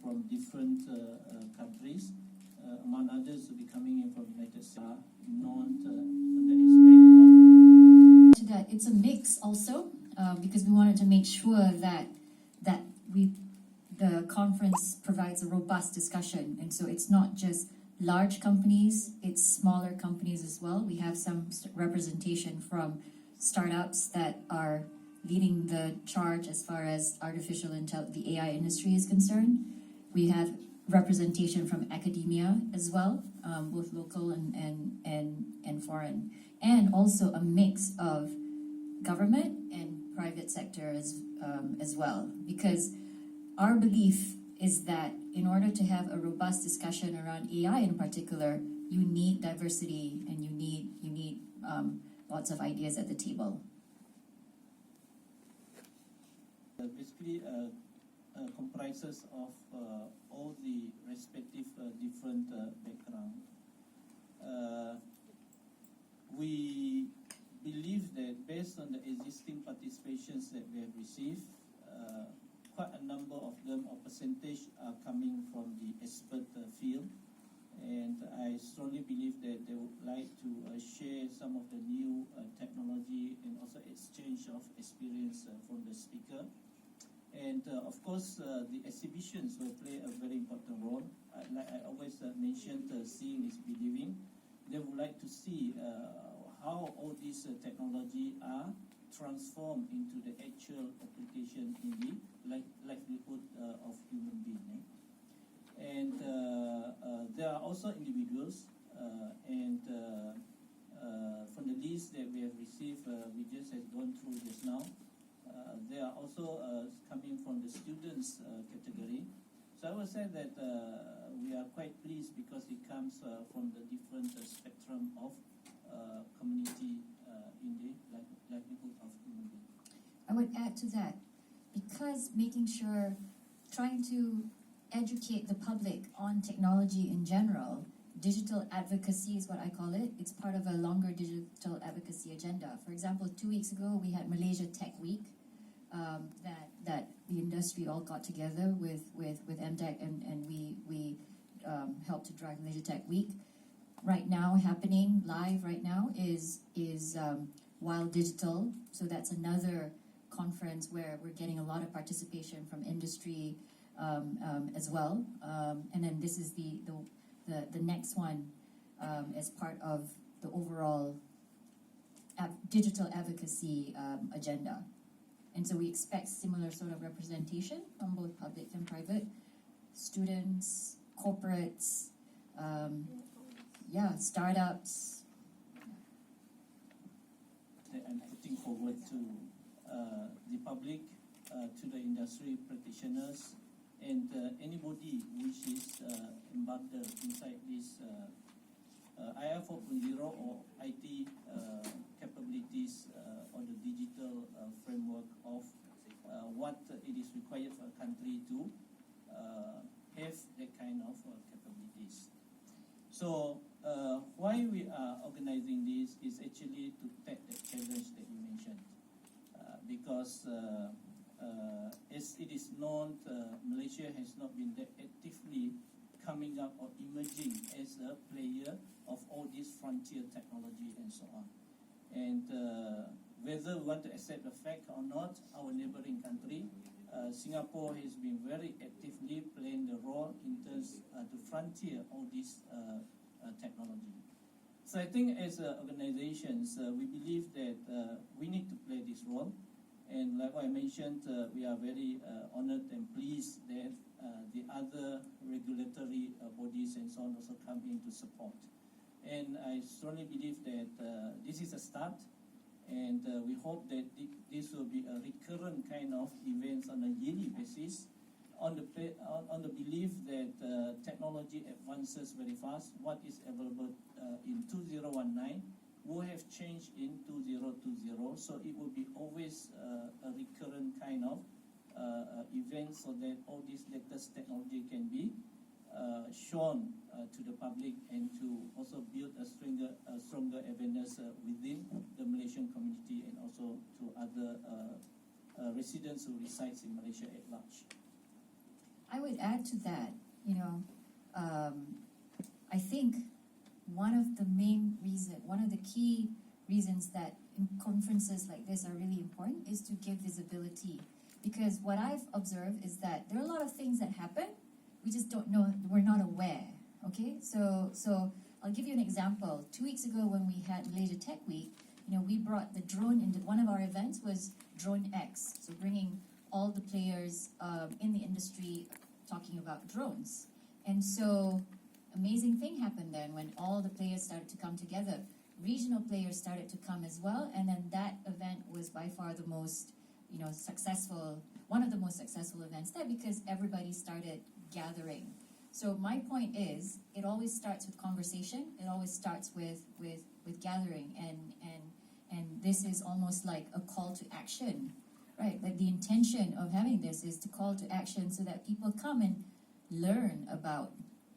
from different countries. Among others, will be coming in from United States, not from the aspect of... To that, it's a mix also, because we wanted to make sure that the conference provides a robust discussion, and so it's not just large companies, it's smaller companies as well. We have some representation from startups that are leading the charge as far as artificial intelligence, the AI industry is concerned. We have representation from academia as well, both local and foreign, and also a mix of government and private sector as well, because our belief is that in order to have a robust discussion around AI in particular, you need diversity and you need lots of ideas at the table. Basically comprises of all the respective different background. We believe that based on the existing participations that we have received, quite a number of them, or percentage, are coming from the expert field, and I strongly believe that they would like to share some of the new technology and also exchange of experience from the speaker. And of course, the exhibitions will play a very important role. Like I always mentioned, seeing is believing. They would like to see how all these technology are transformed into the actual application in the livelihood of human beings. And there are also individuals, and from the list that we have received, we just have gone through just now, they are also coming from the students category. So I would say that we are quite pleased because it comes from the different spectrum of community in the livelihood of human beings. I would add to that, because making sure, trying to educate the public on technology in general, digital advocacy is what I call it. It's part of a longer digital advocacy agenda. For example, 2 weeks ago, we had Malaysia Tech Week, that the industry all got together with MTech, and we helped to drive Malaysia Tech Week. Right now, happening live right now is Wild Digital. So that's another conference where we're getting a lot of participation from industry as well. And then this is the next one as part of the overall digital advocacy agenda. And so we expect similar sort of representation from both public and private, students, corporates, startups. I'm putting forward to the public, to the industry practitioners, and anybody which is embedded inside this IR 4.0 or IT capabilities or the digital framework of what it is required for a country to have that kind of capabilities. So why we are organizing this is actually to take the challenge that you mentioned, because as it is known, Malaysia has not been that actively coming up or emerging as a player of all this frontier technology and so on. And whether we want to accept the fact or not, our neighboring country, Singapore, has been very actively playing the role in terms to frontier all this technology. So I think as organizations, we believe that we need to play this role. And like I mentioned, we are very honored and pleased that the other regulatory bodies and so on also come in to support. And I strongly believe that this is a start, and we hope that this will be a recurrent kind of events on a yearly basis, on the belief that technology advances very fast. What is available in 2019 will have changed in 2020, so it will be always a recurrent kind of event, so that all this latest technology can be shown to the public, and to also build a stronger awareness within the Malaysian community and also to other residents who reside in Malaysia at large. I would add to that, I think one of the key reasons that conferences like this are really important is to give visibility. Because what I've observed is that there are a lot of things that happen, we just don't know, we're not aware, okay? So I'll give you an example. 2 weeks ago when we had Malaysia Tech Week, we brought the drone into one of our events was Drone X, so bringing all the players in the industry talking about drones. And so amazing thing happened then when all the players started to come together. Regional players started to come as well, and then that event was by far the most successful, one of the most successful events there because everybody started gathering. So my point is, it always starts with conversation. It always starts with gathering, and this is almost like a call to action, right? Like the intention of having this is to call to action so that people come and learn about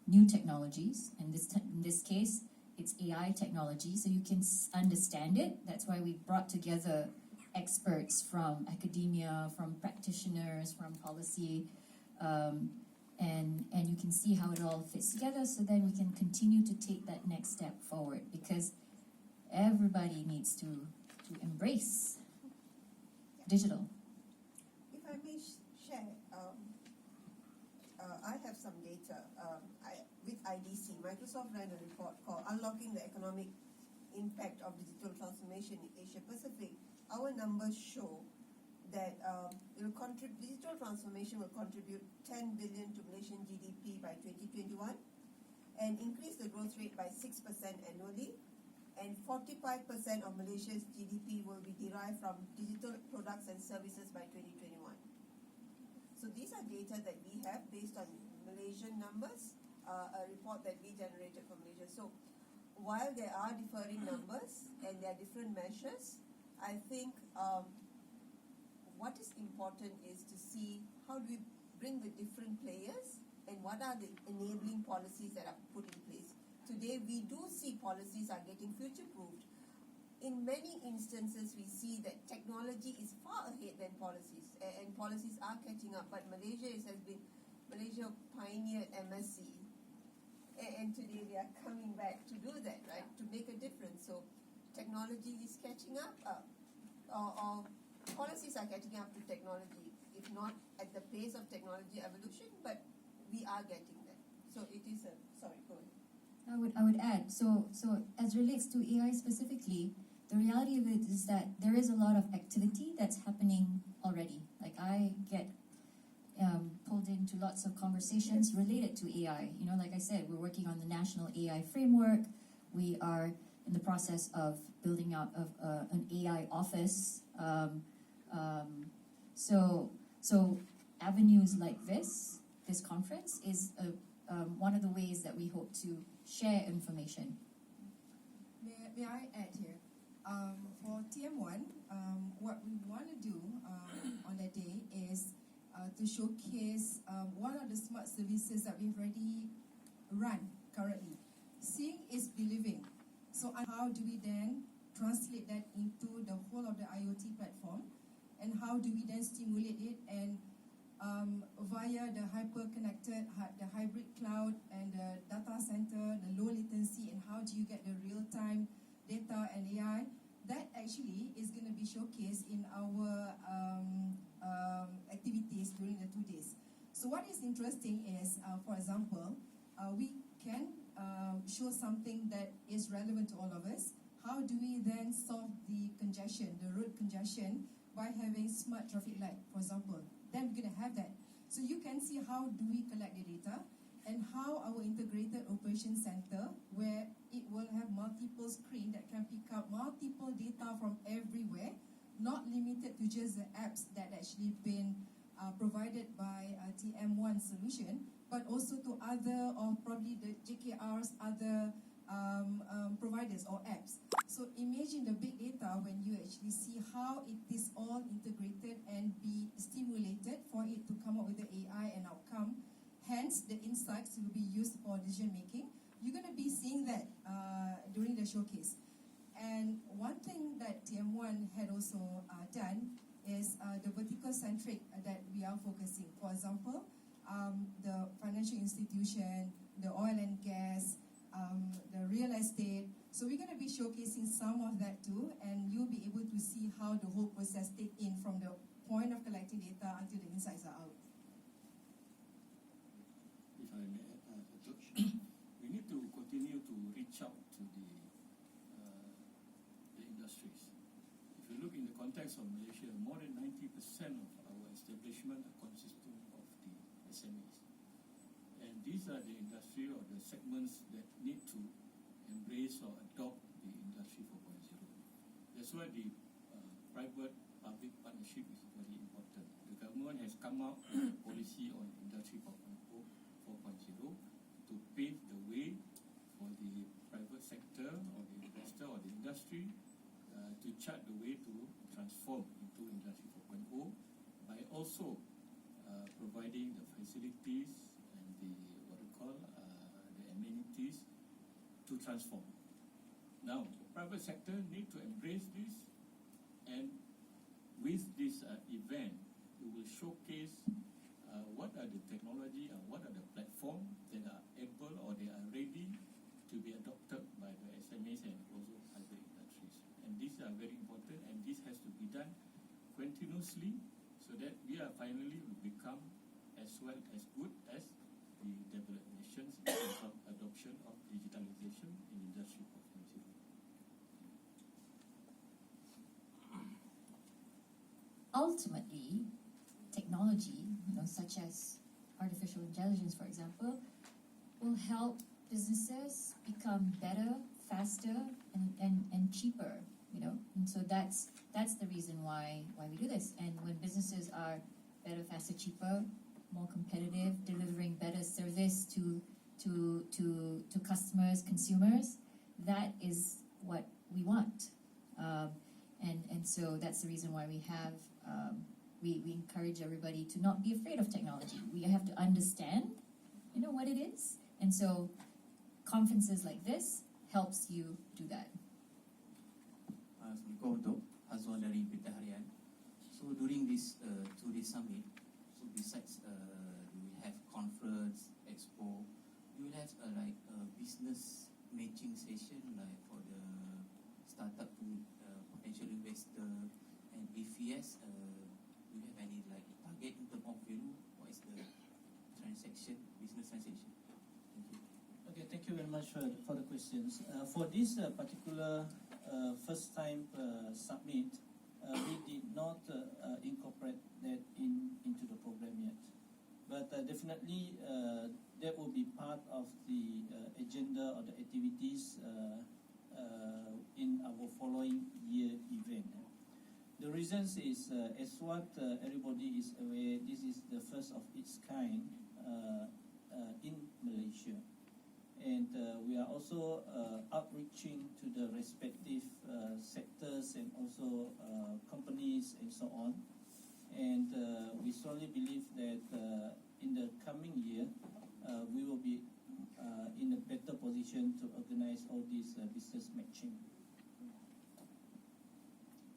new technologies. And in this case, it's AI technology, so you can understand it. That's why we brought together experts from academia, from practitioners, from policy, and you can see how it all fits together, so then we can continue to take that next step forward, because everybody needs to embrace digital. If I may share, I have some data. With IDC, Microsoft ran a report called Unlocking the Economic Impact of Digital Transformation in Asia Pacific. Our numbers show that digital transformation will contribute 10 billion to Malaysian GDP by 2021 and increase the growth rate by 6% annually, and 45% of Malaysia's GDP will be derived from digital products and services by 2021. So these are data that we have based on Malaysian numbers, a report that we generated from Malaysia. So while there are differing numbers and there are different measures, I think what is important is to see how do we bring the different players and what are the enabling policies that are put in place. Today we do see policies are getting future-proofed. In many instances we see that technology is far ahead than policies, and policies are catching up, but Malaysia pioneered MSC, and today we are coming back to do that, right, to make a difference. So technology is catching up, or policies are catching up to technology, if not at the pace of technology evolution, but we are getting there. So it is a, sorry, go ahead. I would add, so as relates to AI specifically, the reality of it is that there is a lot of activity that's happening already. Like I get pulled into lots of conversations related to AI. Like I said, we're working on the National AI Framework. We are in the process of building out of an AI office. So avenues like this conference is one of the ways that we hope to share information. May I add here? For TM1, what we want to do on that day is to showcase one of the smart services that we've already run currently. Seeing is believing. So how do we then translate that into the whole of the IoT platform, and how do we then stimulate it, and via the hyper-connected, the hybrid cloud and the data center, the low latency, and how do you get the real-time data and AI, that actually is going to be showcased in our activities during the 2 days. So what is interesting is, for example, we can show something that is relevant to all of us. How do we then solve the congestion, the road congestion, by having smart traffic light, for example? Then we're going to have that. So you can see how do we collect the data, and how our integrated operation center, where it will have multiple screens that can pick up multiple data from everywhere, not limited to just the apps that actually been provided by TM1 solution, but also to other, or probably the JKR's other providers or apps. So imagine the big data when you actually see how it is all integrated and be stimulated for it to come up with the AI and outcome. Hence, the insights will be used for decision making. You're going to be seeing that during the showcase. And one thing that TM1 had also done is the vertical centric that we are focusing. For example, the financial institution, the oil and gas, the real estate. So we're going to be showcasing some of that too, and you'll be able to see how the whole process take in from the point of collecting data until the insights are out. If I may add, we need to continue to reach out to the industries. If you look in the context of Malaysia, more than 90% of our establishment are consisting of the SMEs. And these are the industry or the segments that need to embrace or adopt the Industry 4.0. That's why the private-public partnership is very important. The government has come out with a policy on Industry 4.0 to pave the way for the private sector or the investor or the industry to chart the way to transform into Industry 4.0 by also providing the facilities and the the amenities to transform. Now, the private sector need to embrace this, and with this event, we will showcase what are the technology and what are the platforms that are able or they are ready to be adopted by the SMEs and also other industries. And these are very important, and this has to be done continuously so that we are finally become as well as good as the developed nations in terms of adoption of digitalization in Industry 4.0. Ultimately, technology, such as artificial intelligence, for example, will help businesses become better, faster, and cheaper. And so that's the reason why we do this. And when businesses are better, faster, cheaper, more competitive, delivering better service to customers, consumers, that is what we want. And so that's the reason why we have we encourage everybody to not be afraid of technology. We have to understand, what it is. And so conferences like this helps you do that. Assalamualaikum untuk Hazwan dari Berita Harian. So during this 2-day summit, so besides we have conference, expo, you will have like a business matching session like for the startup to potential investor, and if yes, do you have any like target in terms of value? What is the transaction, business transaction? Thank you. Okay, thank you very much for the questions. For this particular first time summit, we did not incorporate that into the program yet. But definitely that will be part of the agenda or the activities in our following year event. The reasons is, as what everybody is aware, this is the first of its kind in Malaysia. And we are also outreaching to the respective sectors and also companies and so on. And we strongly believe that in the coming year, we will be in a better position to organize all these business matching.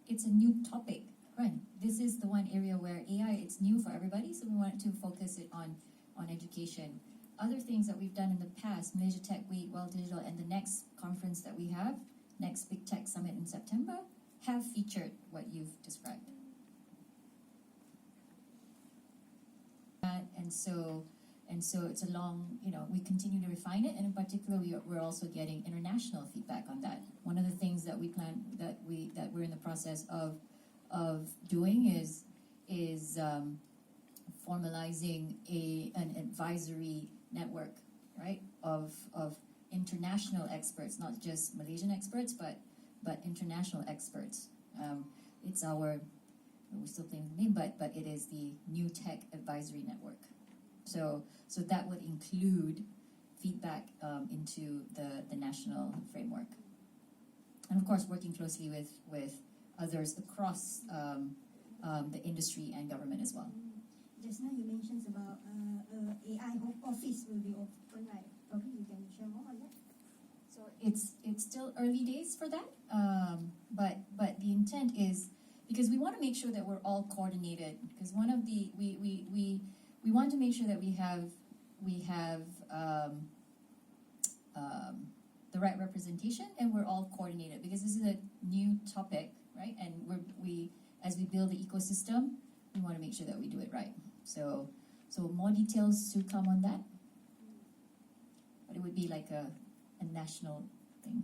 It's a new topic, right? This is the one area where AI, it's new for everybody, so we wanted to focus it on education. Other things that we've done in the past, Malaysia Tech Week, World Digital, and the next conference that we have, next Big Tech Summit in September, have featured what you've described. And so it's a long, we continue to refine it, and in particular, we're also getting international feedback on that. One of the things that we plan, that we're in the process of doing is formalizing an advisory network, right, of international experts, not just Malaysian experts, but international experts. It's our, we're still playing the name, but it is the New Tech Advisory Network. So that would include feedback into the national framework, and of course working closely with others across the industry and government as well. Just now you mentioned about AI office will be open, right? Probably you can share more on that. So it's still early days for that, but the intent is, because we want to make sure that we're all coordinated. Because one of the we we want to make sure that we have the right representation, and we're all coordinated, because this is a new topic, right? And as we build the ecosystem, we want to make sure that we do it right. So more details to come on that, but it would be like a national thing.